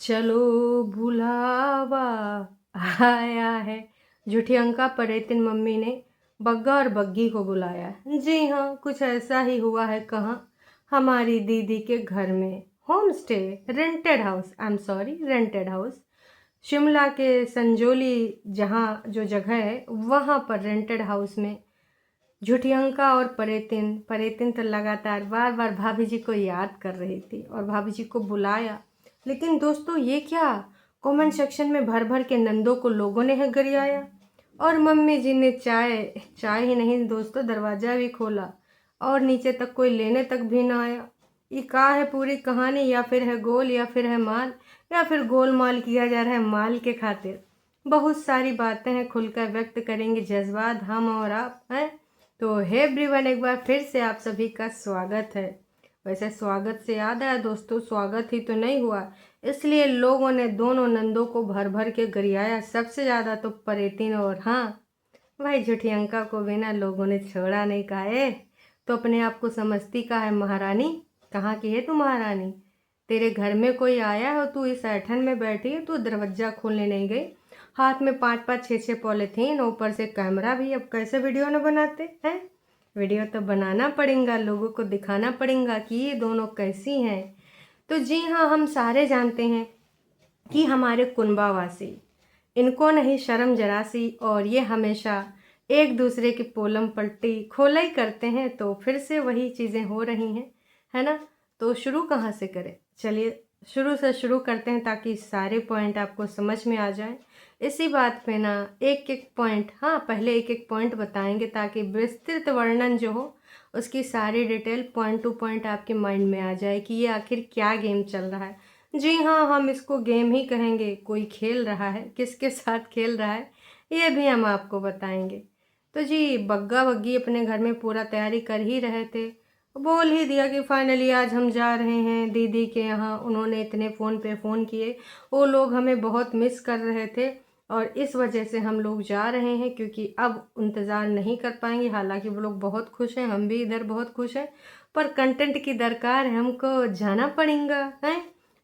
चलो बुलावा आया है। झूठी अंका परेतिन मम्मी ने बग्गा और बग्गी को बुलाया। जी हाँ, कुछ ऐसा ही हुआ है। कहाँ? हमारी दीदी के घर में। Home stay, rented house, I am sorry, rented house. Shimla के संजोली जहाँ जो जगह है वहाँ पर रेंटेड हाउस में झूठी अंका और परेतिन परेतिन तो लगातार बार बार भाभी जी को याद कर रही थी और भाभी जी को बुलाया। लेकिन दोस्तों ये क्या, कमेंट सेक्शन में भर भर के नंदों को लोगों ने है गरियाया। और मम्मी जी ने चाय चाय ही नहीं दोस्तों, दरवाज़ा भी खोला और नीचे तक कोई लेने तक भी ना आया। ये क्या है पूरी कहानी? या फिर है गोल, या फिर है माल, या फिर गोलमाल किया जा रहा है माल के खातिर। बहुत सारी बातें हैं, खुलकर व्यक्त करेंगे जज्बात हम और आप हैं। तो हे एवरीवन, एक बार फिर से आप सभी का स्वागत है। वैसे स्वागत से याद आया दोस्तों, स्वागत ही तो नहीं हुआ, इसलिए लोगों ने दोनों नंदों को भर भर के गरियाया। सबसे ज़्यादा तो परेतिन, और हाँ भाई झूठी अंका को भी ना लोगों ने छोड़ा नहीं। कहा तो अपने आप को समझती का है महारानी? कहाँ की है तू महारानी? तेरे घर में कोई आया हो, तू इस ऐठन में बैठी है, तू दरवाजा खोलने नहीं गई? हाथ में 5-5 6-6 पॉलीथीन, ऊपर से कैमरा भी। अब कैसे वीडियो न बनाते हैं? वीडियो तो बनाना पड़ेगा, लोगों को दिखाना पड़ेगा कि ये दोनों कैसी हैं। तो जी हाँ, हम सारे जानते हैं कि हमारे कुनबावासी, इनको नहीं शर्म जरा सी, और ये हमेशा एक दूसरे की पोलम पट्टी खोलाई करते हैं। तो फिर से वही चीज़ें हो रही हैं, है ना? तो शुरू कहाँ से करें? चलिए शुरू से शुरू करते हैं ताकि सारे पॉइंट आपको समझ में आ जाएं। इसी बात पे ना एक एक पॉइंट, हाँ पहले एक एक पॉइंट बताएंगे ताकि विस्तृत वर्णन जो हो उसकी सारी डिटेल पॉइंट टू पॉइंट आपके माइंड में आ जाए कि ये आखिर क्या गेम चल रहा है। जी हाँ, हम इसको गेम ही कहेंगे। कोई खेल रहा है, किसके साथ खेल रहा है ये भी हम आपको बताएंगे। तो जी बग्गा बग्गी अपने घर में पूरा तैयारी कर ही रहे थे। बोल ही दिया कि फाइनली आज हम जा रहे हैं दीदी के यहाँ। उन्होंने इतने फ़ोन पे फ़ोन किए, वो लोग हमें बहुत मिस कर रहे थे और इस वजह से हम लोग जा रहे हैं, क्योंकि अब इंतज़ार नहीं कर पाएंगे। हालांकि वो लोग बहुत खुश हैं, हम भी इधर बहुत खुश हैं, पर कंटेंट की दरकार है, हमको जाना पड़ेगा है।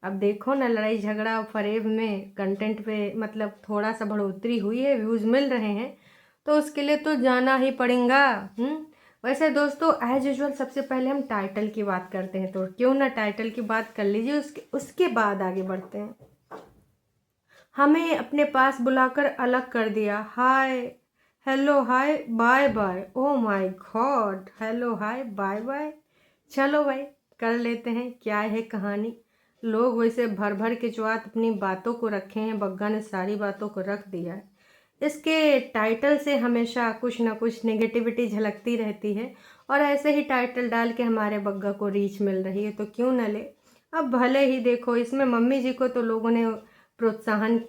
अब देखो ना, लड़ाई झगड़ा फरेब में कंटेंट पे मतलब थोड़ा सा बढ़ोतरी हुई है, व्यूज़ मिल रहे हैं, तो उसके लिए तो जाना ही पड़ेगा। वैसे दोस्तों एज यूजुअल सबसे पहले हम टाइटल की बात करते हैं, तो क्यों ना टाइटल की बात कर लीजिए, उसके बाद आगे बढ़ते हैं। हमें अपने पास बुलाकर अलग कर दिया। Hi hello hi bye bye, oh my God, hello hi bye bye. चलो भाई कर लेते हैं, क्या है कहानी। लोग वैसे भर भर के जो अपनी बातों को रखे हैं, बग्गा ने सारी बातों को रख दिया है। इसके टाइटल से हमेशा कुछ ना कुछ नेगेटिविटी झलकती रहती है, और ऐसे ही टाइटल डाल के हमारे बग्गा को रीच मिल रही है, तो क्यों न ले। अब भले ही देखो, इसमें मम्मी जी को तो लोगों ने प्रोत्साहन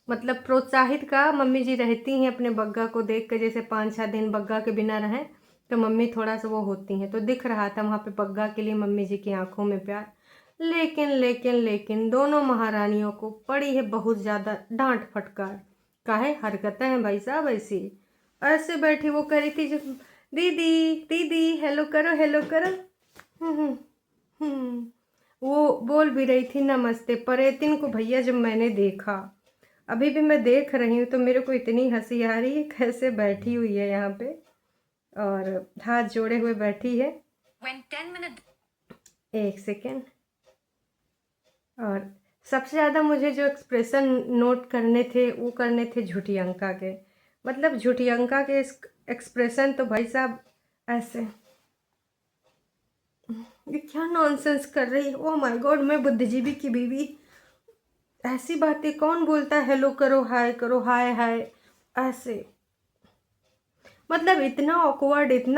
मतलब प्रोत्साहित का, मम्मी जी रहती हैं अपने बग्गा को देख कर, जैसे 5-6 दिन बग्गा के बिना रहें तो मम्मी थोड़ा सा वो होती हैं, तो दिख रहा था वहाँ पे बग्गा के लिए मम्मी जी की आंखों में प्यार। लेकिन लेकिन लेकिन दोनों महारानियों को पड़ी है बहुत ज़्यादा डांट फटकार। काहे हरकतें हैं भाई साहब ऐसी? ऐसे बैठी वो कह रही थी जब, दीदी दीदी हेलो करो हेलो करो। हम्म हम्म वो बोल भी रही थी नमस्ते। परेतिन को भैया जब मैंने देखा, अभी भी मैं देख रही हूँ, तो मेरे को इतनी हंसी आ रही है, कैसे बैठी हुई है यहाँ पे और हाथ जोड़े हुए बैठी है। एक सेकेंड। और सबसे ज़्यादा मुझे जो एक्सप्रेशन नोट करने थे वो करने थे झूठी अंका के। मतलब झूठी अंका के एक्सप्रेशन तो भाई साहब ऐसे, ये क्या नॉनसेंस कर रही है। ओ माय गॉड, मैं बुद्धिजीवी की बीवी, ऐसी बातें कौन बोलता है? हेलो करो हाय हाय ऐसे। मतलब इतना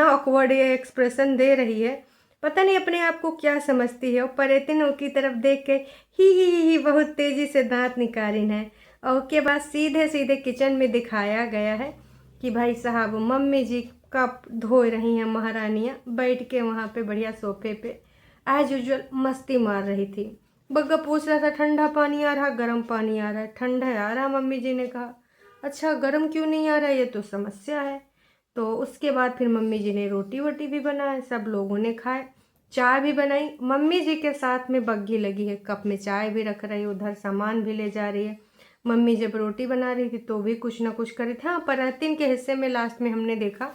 ऑकवर्ड ये एक्सप्रेशन दे रही है, पता नहीं अपने आप को क्या समझती है। और परेतिन की तरफ देख के ही बहुत तेजी से दांत निकारिन है। और उसके बाद सीधे सीधे किचन में दिखाया गया है कि भाई साहब मम्मी जी कप धो रही हैं, महारानियाँ बैठ के वहाँ पे बढ़िया सोफे पे एज यूजुअल मस्ती मार रही थी। बग्गा पूछ रहा था ठंडा पानी आ रहा, गर्म पानी आ रहा है? ठंडा आ रहा, मम्मी जी ने कहा। अच्छा गर्म क्यों नहीं आ रहा, ये तो समस्या है। तो उसके बाद फिर मम्मी जी ने रोटी वोटी भी बनाए, सब लोगों ने खाए। चाय भी बनाई, मम्मी जी के साथ में बग्गी लगी है, कप में चाय भी रख रही है, उधर सामान भी ले जा रही है। मम्मी जब रोटी बना रही थी तो भी कुछ ना कुछ कर रही थी। हाँ, परतीन के हिस्से में लास्ट में हमने देखा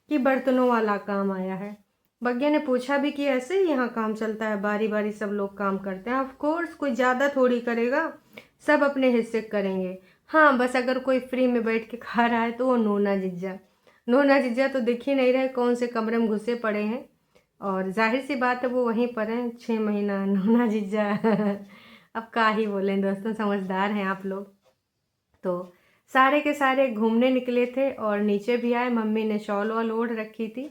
कि बर्तनों वाला काम आया है। बग्गे ने पूछा भी कि ऐसे ही यहाँ काम चलता है, बारी बारी सब लोग काम करते हैं? ऑफ कोर्स, कोई ज़्यादा थोड़ी करेगा, सब अपने हिस्से करेंगे। हाँ, बस अगर कोई फ्री में बैठ के खा रहा है तो वो नोना जिज्जा। नोना जिज्जा तो दिख ही नहीं रहे, कौन से कमरे में घुसे पड़े हैं, और जाहिर सी बात है वो वहीं पर हैं 6 महीना। नोना जीजा अब क्या ही बोलें दोस्तों, समझदार हैं आप लोग। तो सारे के सारे घूमने निकले थे और नीचे भी आए, मम्मी ने शॉल वॉल ओढ़ रखी थी।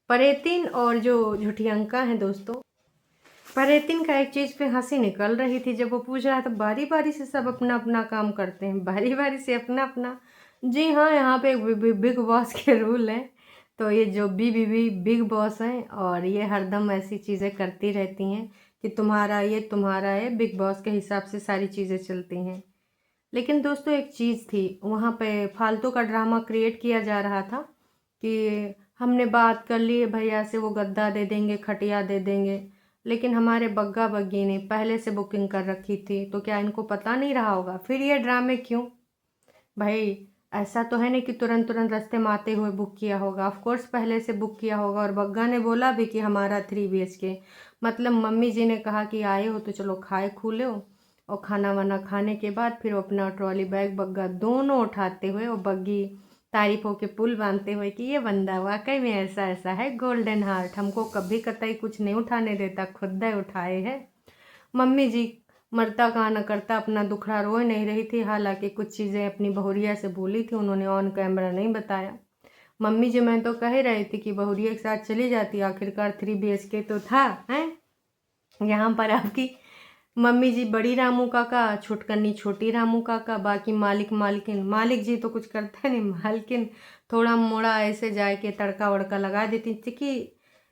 परेतिन और जो झूठी अंका है दोस्तों, परेतिन का एक चीज़ पे हंसी निकल रही थी जब वो पूछ रहा था बारी बारी से सब अपना अपना काम करते हैं, बारी बारी से अपना अपना। जी हाँ, यहाँ पे बिग बॉस के रूल हैं। तो ये जो बीबी बिग बॉस हैं और ये हरदम ऐसी चीज़ें करती रहती हैं कि तुम्हारा ये बिग बॉस के हिसाब से सारी चीज़ें चलती हैं। लेकिन दोस्तों एक चीज़ थी, वहाँ पे फालतू का ड्रामा क्रिएट किया जा रहा था कि हमने बात कर ली है भैया से, वो गद्दा दे देंगे, खटिया दे देंगे। लेकिन हमारे बग्गा बग्गी ने पहले से बुकिंग कर रखी थी, तो क्या इनको पता नहीं रहा होगा? फिर ये ड्रामे क्यों भाई? ऐसा तो है नहीं कि तुरंत तुरंत रास्ते में आते हुए बुक किया होगा, ऑफ कोर्स पहले से बुक किया होगा। और बग्गा ने बोला भी कि हमारा 3 BHK, मतलब मम्मी जी ने कहा कि आए हो तो चलो खाए खू लो, और खाना वाना खाने के बाद फिर वो अपना ट्रॉली बैग बग्गा दोनों उठाते हुए और बग्गी तारीफों के पुल बांधते हुए कि ये बंदा वाकई में ऐसा ऐसा है, गोल्डन हार्ट, हमको कभी कतई कुछ नहीं उठाने देता, खुद ही उठाए है। मम्मी जी मरता कहा न करता अपना दुखड़ा रोए नहीं रही थी, हालांकि कुछ चीज़ें अपनी बहुरिया से बोली थी, उन्होंने ऑन कैमरा नहीं बताया। मम्मी जी मैं तो कह ही रही थी कि बहुरिया के साथ चली जाती, आखिरकार 3 BHK तो था। हैं यहाँ पर आपकी मम्मी जी बड़ी रामू काका, छुटकनी छोटी रामू काका, बाकी मालिक मालकिन, मालिक जी तो कुछ करता नहीं, मालकिन थोड़ा मोड़ा ऐसे जाए के तड़का वड़का लगा देती थी। कि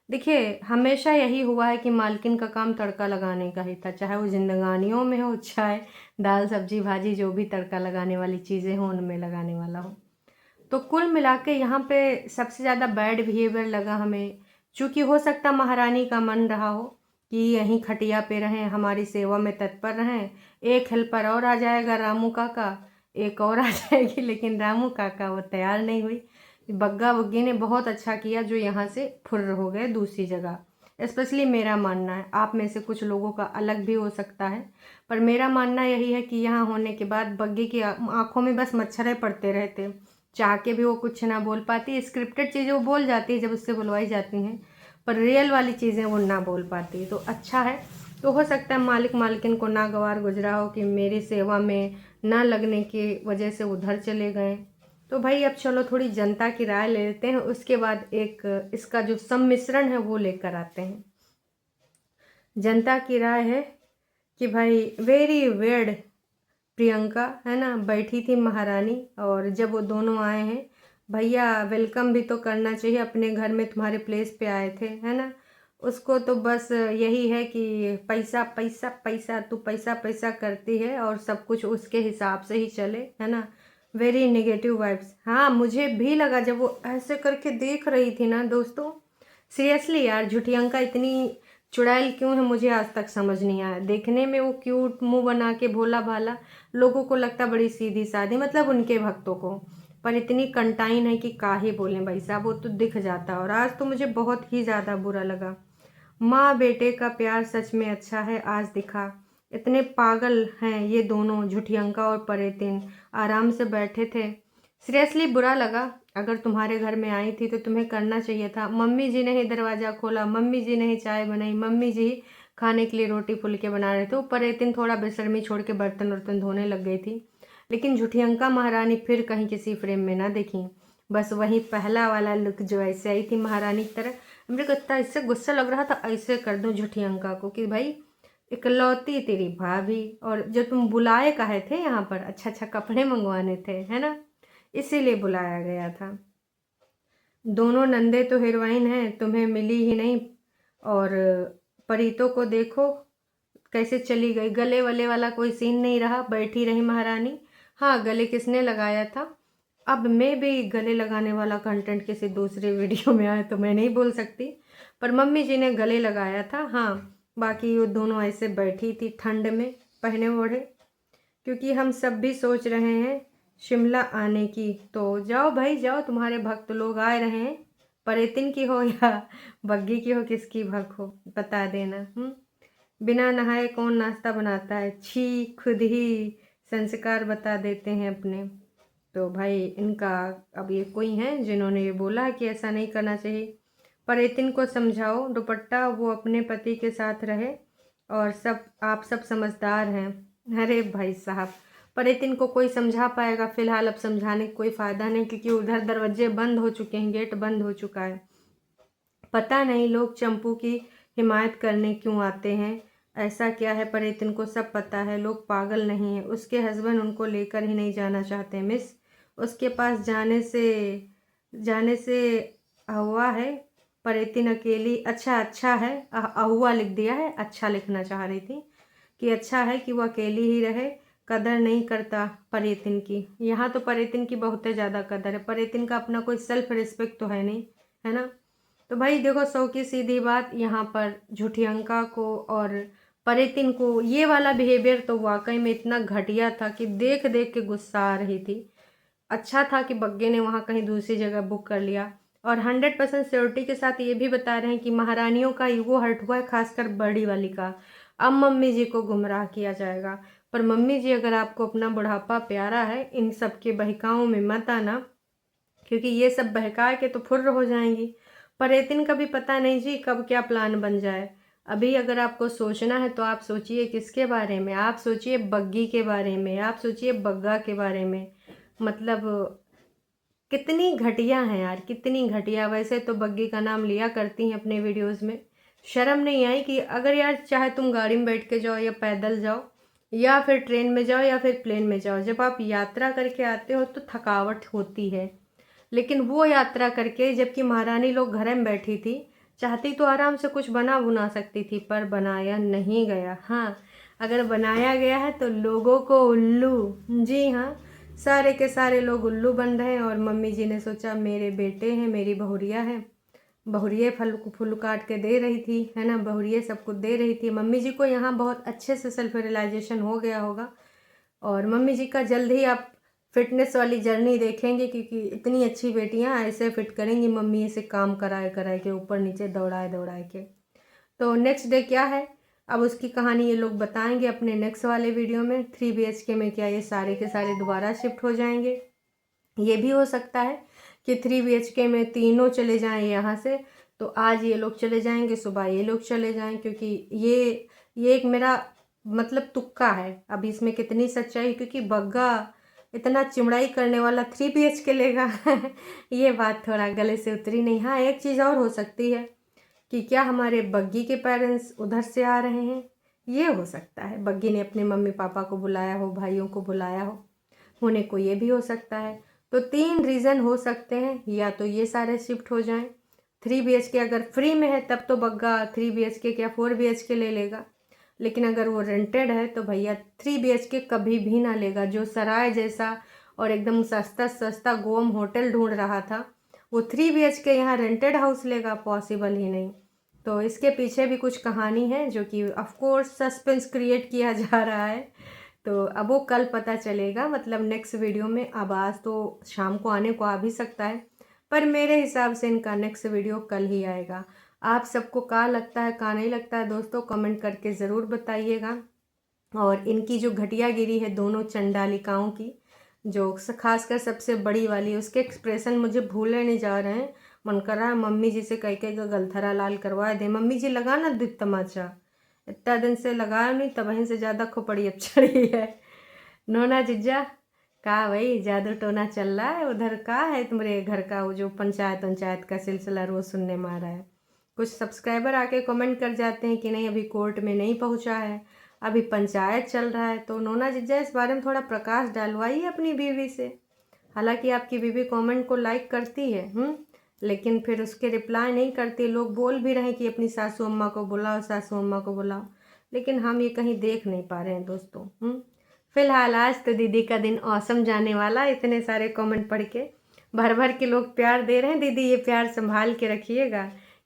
देखिए हमेशा यही हुआ है कि मालकिन का काम तड़का लगाने का ही था, चाहे वो जिंदगानियों में हो, चाहे दाल सब्जी भाजी जो भी तड़का लगाने वाली चीज़ें हों उनमें लगाने वाला हो। तो कुल मिला के यहाँ पे सबसे ज़्यादा बैड बिहेवियर लगा हमें, चूँकि हो सकता महारानी का मन रहा हो कि यहीं खटिया पे रहें, हमारी सेवा में तत्पर रहें। एक हेल्पर और आ जाएगा रामू काका, एक और आ जाएगी, लेकिन रामू काका वो तैयार नहीं हुई। बग्गा बग्गी ने बहुत अच्छा किया जो यहाँ से फुर्र हो गए दूसरी जगह। स्पेशली मेरा मानना है, आप में से कुछ लोगों का अलग भी हो सकता है, पर मेरा मानना यही है कि यहाँ होने के बाद बग्गी की आंखों में बस मच्छर पड़ते रहते, चाह के भी वो कुछ ना बोल पाती। स्क्रिप्टेड चीज़ें वो बोल जाती है जब उससे बुलवाई जाती हैं, पर रियल वाली चीज़ें वो ना बोल पाती। तो अच्छा है, तो हो सकता है मालिक मालकिन को नागवार गुजरा हो कि मेरी सेवा में ना लगने की वजह से उधर चले गए। तो भाई अब चलो थोड़ी जनता की राय ले लेते हैं, उसके बाद एक इसका जो सम्मिश्रण है वो लेकर आते हैं। जनता की राय है कि भाई वेरी वेड प्रियंका है ना, बैठी थी महारानी, और जब वो दोनों आए हैं, भैया वेलकम भी तो करना चाहिए, अपने घर में तुम्हारे प्लेस पे आए थे है ना। उसको तो बस यही है कि पैसा पैसा पैसा, तू पैसा पैसा करती है और सब कुछ उसके हिसाब से ही चले, है ना। Very negative vibes. हाँ मुझे भी लगा जब वो ऐसे करके देख रही थी ना दोस्तों, सीरियसली यार झूठी अंका इतनी चुड़ैल क्यों है मुझे आज तक समझ नहीं आया। देखने में वो क्यूट मुंह बना के भोला भाला, लोगों को लगता बड़ी सीधी सादी, मतलब उनके भक्तों को, पर इतनी कंटाइन है कि काहे बोलें भाई साहब, वो तो दिख जाता। और आज तो मुझे बहुत ही ज़्यादा बुरा लगा। माँ बेटे का प्यार सच में अच्छा है, आज दिखा। इतने पागल हैं ये दोनों, झूठी अंका और परेतिन, आराम से बैठे थे। सीरियसली बुरा लगा। अगर तुम्हारे घर में आई थी तो तुम्हें करना चाहिए था, मम्मी जी ने ही दरवाज़ा खोला, मम्मी जी ने ही चाय बनाई, मम्मी जी खाने के लिए रोटी फुलके बना रहे थे। ऊपर एक दिन थोड़ा बेशर्मी छोड़ के बर्तन वर्तन धोने लग गई थी। लेकिन झूठी अंका महारानी फिर कहीं किसी फ्रेम में ना देखी, बस वही पहला वाला लुक जो ऐसे आई थी महारानी की तरह। मेरे को इतना इससे गुस्सा लग रहा था, ऐसे कर दूं झूठी अंका को कि भाई इकलौती तेरी भाभी, और जो तुम बुलाए काहे थे यहाँ पर, अच्छा अच्छा कपड़े मंगवाने थे है ना, इसीलिए बुलाया गया था। दोनों नंदे तो हीरोइन हैं, तुम्हें मिली ही नहीं। और परीतों को देखो कैसे चली गई, गले वले वाला कोई सीन नहीं रहा, बैठी रही महारानी। हाँ गले किसने लगाया था, अब मैं भी गले लगाने वाला कंटेंट किसी दूसरे वीडियो में आए तो मैं नहीं बोल सकती, पर मम्मी जी ने गले लगाया था। हाँ, बाकी वो दोनों ऐसे बैठी थी ठंड में पहने ओढ़े, क्योंकि हम सब भी सोच रहे हैं शिमला आने की। तो जाओ भाई जाओ, तुम्हारे भक्त लोग आ रहे हैं। परेतिन की हो या बग्गी की हो, किसकी भक्त हो बता देना। बिना नहाए कौन नाश्ता बनाता है, छी, खुद ही संस्कार बता देते हैं अपने। तो भाई इनका अब ये कोई हैं जिन्होंने ये बोला कि ऐसा नहीं करना चाहिए। परेतिन को समझाओ दुपट्टा वो अपने पति के साथ रहे, और सब आप सब समझदार हैं। अरे भाई साहब, परेतिन को कोई समझा पाएगा? फिलहाल अब समझाने का कोई फ़ायदा नहीं, क्योंकि उधर दरवाजे बंद हो चुके हैं, गेट बंद हो चुका है। पता नहीं लोग चंपू की हिमायत करने क्यों आते हैं, ऐसा क्या है परेतिन को सब पता है। लोग पागल नहीं हैं, उसके हस्बैंड उनको लेकर ही नहीं जाना चाहते मिस। उसके पास जाने से हुआ है। परेतिन अकेली, अच्छा है, अहुआ लिख दिया है, अच्छा लिखना चाह रही थी कि अच्छा है कि वो अकेली ही रहे, कदर नहीं करता परेतिन की। यहाँ तो परेतिन की बहुत ज़्यादा कदर है। परेतिन का अपना कोई सेल्फ रिस्पेक्ट तो है नहीं, है ना। तो भाई देखो, सौ की सीधी बात, यहाँ पर झूठी अंका को और परेतिन को ये वाला बिहेवियर तो वाकई में इतना घटिया था कि देख देख के गुस्सा आ रही थी। अच्छा था कि बग्गे ने वहाँ कहीं दूसरी जगह बुक कर लिया, और 100% श्योरिटी के साथ ये भी बता रहे हैं कि महारानियों का ईगो हर्ट हुआ है, खासकर बड़ी वाली का। अब मम्मी जी को गुमराह किया जाएगा। पर मम्मी जी, अगर आपको अपना बुढ़ापा प्यारा है, इन सब के बहकाओं में मत आना, क्योंकि ये सब बहका के तो फुर्र हो जाएंगी। परेतिन का भी पता नहीं जी कब क्या प्लान बन जाए। अभी अगर आपको सोचना है तो आप सोचिए किसके बारे में, आप सोचिए बग्गी के बारे में, आप सोचिए बग्गा के बारे में। मतलब कितनी घटिया हैं यार, कितनी घटिया। वैसे तो बग्गी का नाम लिया करती हैं अपने वीडियोस में, शर्म नहीं आई कि अगर यार चाहे तुम गाड़ी में बैठ के जाओ या पैदल जाओ या फिर ट्रेन में जाओ या फिर प्लेन में जाओ, जब आप यात्रा करके आते हो तो थकावट होती है। लेकिन वो यात्रा करके, जबकि महारानी लोग घर में बैठी थी, चाहती तो आराम से कुछ बना बुना सकती थी, पर बनाया नहीं गया। हाँ, अगर बनाया गया है तो लोगों को उल्लू, जी हाँ, सारे के सारे लोग उल्लू बन रहे हैं। और मम्मी जी ने सोचा मेरे बेटे हैं, मेरी बहुरिया है, बहुरिये फूल काट के दे रही थी, है ना, बहुरिये सब कुछ दे रही थी। मम्मी जी को यहाँ बहुत अच्छे से सेल्फ रियलाइजेशन हो गया होगा, और मम्मी जी का जल्द ही आप फिटनेस वाली जर्नी देखेंगे, क्योंकि इतनी अच्छी बेटियां ऐसे फिट करेंगी मम्मी से, काम कराए कराए के, ऊपर नीचे दौड़ाए दौड़ाए के। तो नेक्स्ट डे क्या है, अब उसकी कहानी ये लोग बताएंगे अपने नेक्स्ट वाले वीडियो में। 3 BHK में क्या ये सारे के सारे दोबारा शिफ्ट हो जाएंगे? ये भी हो सकता है कि 3 BHK में तीनों चले जाएं यहाँ से। तो आज ये लोग चले जाएंगे, सुबह ये लोग चले जाएं, क्योंकि ये एक मेरा मतलब तुक्का है। अब इसमें कितनी सच्चाई, क्योंकि बग्गा इतना चिमड़ाई करने वाला 3 BHK लेगा ये बात थोड़ा गले से उतरी नहीं। हाँ, एक चीज़ और हो सकती है कि क्या हमारे बग्गी के पेरेंट्स उधर से आ रहे हैं, ये हो सकता है। बग्गी ने अपने मम्मी पापा को बुलाया हो, भाइयों को बुलाया हो, होने को ये भी हो सकता है। तो 3 रीज़न हो सकते हैं, या तो ये सारे शिफ्ट हो जाएं। 3 BHK अगर फ्री में है तब तो बग्गा 3 BHK क्या 4 BHK ले लेगा, लेकिन अगर वो रेंटेड है तो भैया 3 BHK कभी भी ना लेगा। जो सराय जैसा और एकदम सस्ता सस्ता गोम होटल ढूंढ रहा था, वो 3 BHK यहाँ रेंटेड हाउस लेगा? पॉसिबल ही नहीं। तो इसके पीछे भी कुछ कहानी है, जो कि ऑफ कोर्स सस्पेंस क्रिएट किया जा रहा है। तो अब वो कल पता चलेगा, मतलब नेक्स्ट वीडियो में। अब आज तो शाम को आने को आ भी सकता है, पर मेरे हिसाब से इनका नेक्स्ट वीडियो कल ही आएगा। आप सबको क्या लगता है, क्या नहीं लगता है दोस्तों, कमेंट करके ज़रूर बताइएगा। और इनकी जो घटियागिरी है दोनों चंडालिकाओं की, जो खासकर सबसे बड़ी वाली, उसके एक्सप्रेशन मुझे भूले नहीं जा रहे हैं। मन कर रहा है मम्मी जी से कह के गलथरा लाल करवा दे। मम्मी जी लगा ना दीप तमाचा, इतना दिन से लगाया नहीं, तब से ज़्यादा खोपड़ी अब चढ़ी है। नोना जिज्जा का भाई जादू टोना चल रहा है उधर, का है तुम्हारे घर का वो जो पंचायत का सिलसिला रोज़ सुनने में आ रहा है। कुछ सब्सक्राइबर आके कमेंट कर जाते हैं कि नहीं अभी कोर्ट में नहीं पहुंचा है, अभी पंचायत चल रहा है। तो नोना जिज्जा इस बारे में थोड़ा प्रकाश डालवाइए अपनी बीवी से। हालांकि आपकी बीवी कमेंट को लाइक करती है, लेकिन फिर उसके रिप्लाई नहीं करती। लोग बोल भी रहे हैं कि अपनी सासू अम्मा को बुलाओ, सासू अम्मा को बुलाओ, लेकिन हम ये कहीं देख नहीं पा रहे हैं दोस्तों। फिलहाल आज तो दीदी का दिन औसम जाने वाला, इतने सारे कमेंट पढ़ के भर भर के लोग प्यार दे रहे हैं। दीदी ये प्यार संभाल के रखिएगा,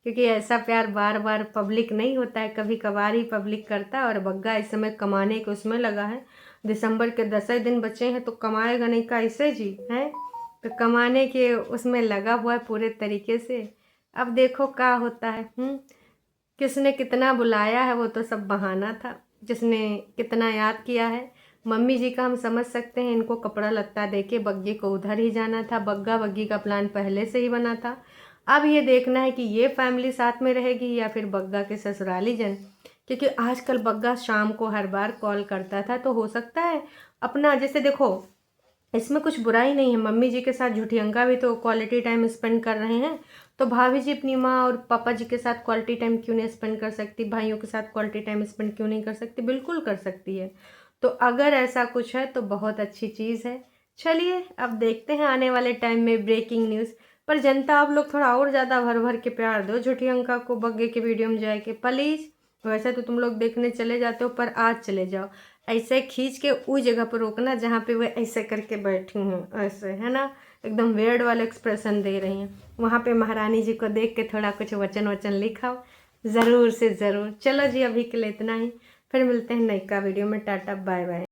क्योंकि ऐसा प्यार बार बार पब्लिक नहीं होता है, कभी कभार ही पब्लिक करता है। और बग्गा इस समय कमाने के उसमें लगा है। दिसंबर के 10 दिन बचे हैं तो कमाएगा नहीं कैसे जी है, तो कमाने के उसमें लगा हुआ है पूरे तरीके से। अब देखो क्या होता है। किसने कितना बुलाया है वो तो सब बहाना था, जिसने कितना याद किया है। मम्मी जी का हम समझ सकते हैं, इनको कपड़ा लत्ता दे के बग्गी को उधर ही जाना था। बग्गा बग्गी का प्लान पहले से ही बना था। अब ये देखना है कि ये फैमिली साथ में रहेगी या फिर बग्गा के ससुराली जन, क्योंकि आजकल बग्गा शाम को हर बार कॉल करता था, तो हो सकता है अपना, जैसे देखो इसमें कुछ बुराई नहीं है, मम्मी जी के साथ झूठियंका भी तो क्वालिटी टाइम स्पेंड कर रहे हैं, तो भाभी जी अपनी माँ और पापा जी के साथ क्वालिटी टाइम क्यों नहीं स्पेंड कर सकती, भाइयों के साथ क्वालिटी टाइम स्पेंड क्यों नहीं कर सकती, बिल्कुल कर सकती है। तो अगर ऐसा कुछ है तो बहुत अच्छी चीज़ है। चलिए अब देखते हैं आने वाले टाइम में ब्रेकिंग न्यूज़। पर जनता आप लोग थोड़ा और ज़्यादा भर भर के प्यार दो झूठियंका को बग्गे के वीडियो में जाके प्लीज़। वैसे तो तुम लोग देखने चले जाते हो, पर आज चले जाओ, ऐसे खींच के उस जगह पर रोकना जहाँ पे वे ऐसे करके बैठी हैं, ऐसे है ना, एकदम वेयर्ड वाला एक्सप्रेशन दे रही हैं। वहाँ पे महारानी जी को देख के थोड़ा कुछ वचन वचन लिखाओ, ज़रूर से ज़रूर। चलो जी अभी के लिए इतना ही, फिर मिलते हैं नयका वीडियो में। Tata bye bye.